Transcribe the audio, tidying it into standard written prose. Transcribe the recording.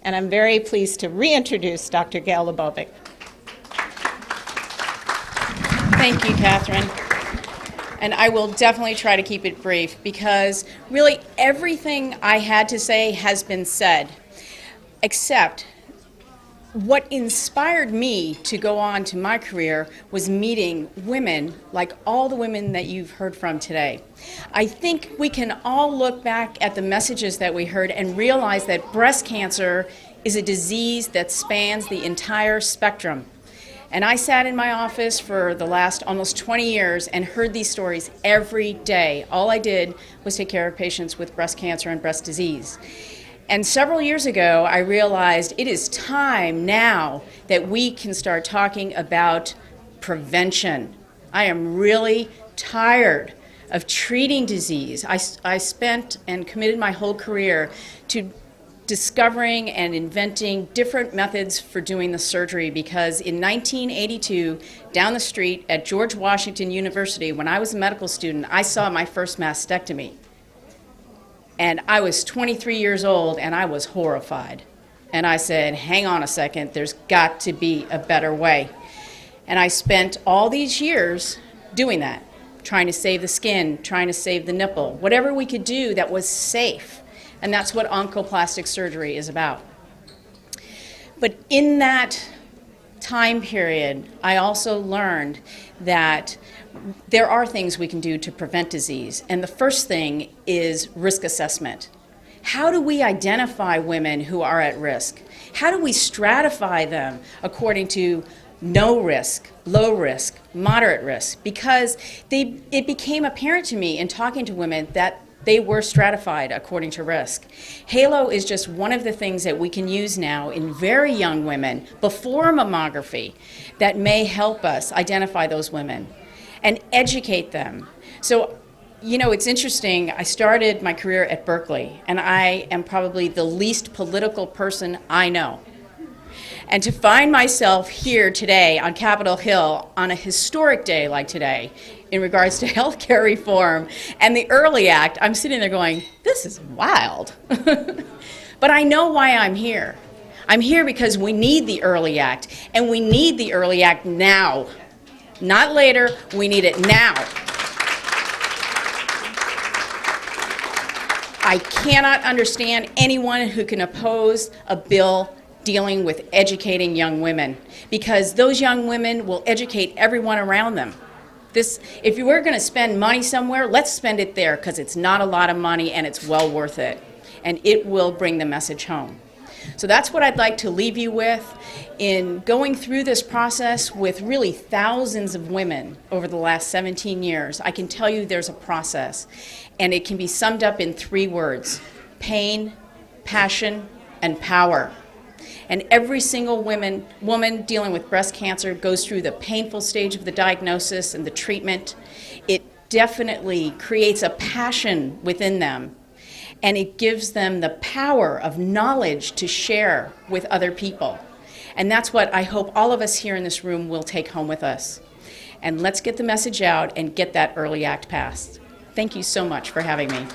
And I'm very pleased to reintroduce Dr. Gail Lebovic. Thank you, Catherine. And I will definitely try to keep it brief because really everything I had to say has been said, except what inspired me to go on to my career was meeting women like all the women that you've heard from today. I think we can all look back at the messages that we heard and realize that breast cancer is a disease that spans the entire spectrum. And I sat in my office for the last almost 20 years and heard these stories every day. All I did was take care of patients with breast cancer and breast disease. And several years ago, I realized it is time now that we can start talking about prevention. I am really tired of treating disease. I spent and committed my whole career to discovering and inventing different methods for doing the surgery because in 1982, down the street at George Washington University, when I was a medical student, I saw my first mastectomy. And I was 23 years old and I was horrified. And I said, hang on a second, there's got to be a better way. And I spent all these years doing that, trying to save the skin, trying to save the nipple, whatever we could do that was safe. And that's what oncoplastic surgery is about. But in that time period, I also learned that there are things we can do to prevent disease. And the first thing is risk assessment. How do we identify women who are at risk? How do we stratify them according to no risk, low risk, moderate risk? Because it became apparent to me in talking to women that they were stratified according to risk. Halo is just one of the things that we can use now in very young women before mammography that may help us identify those women and educate them. So, you know, it's interesting. I started my career at Berkeley, and I am probably the least political person I know. And to find myself here today on Capitol Hill on a historic day like today in regards to healthcare reform and the EARLY Act, I'm sitting there going, this is wild. But I know why I'm here. I'm here because we need the EARLY Act, and we need the EARLY Act now. Not later, we need it now. I cannot understand anyone who can oppose a bill dealing with educating young women, because those young women will educate everyone around them. If you were going to spend money somewhere, let's spend it there, because it's not a lot of money and it's well worth it, and it will bring the message home. So that's what I'd like to leave you with in going through this process with really thousands of women over the last 17 years. I can tell you there's a process, and it can be summed up in 3 words: pain, passion, and power. And every single woman dealing with breast cancer goes through the painful stage of the diagnosis and the treatment. It definitely creates a passion within them, and it gives them the power of knowledge to share with other people. And that's what I hope all of us here in this room will take home with us. And let's get the message out and get that EARLY Act passed. Thank you so much for having me.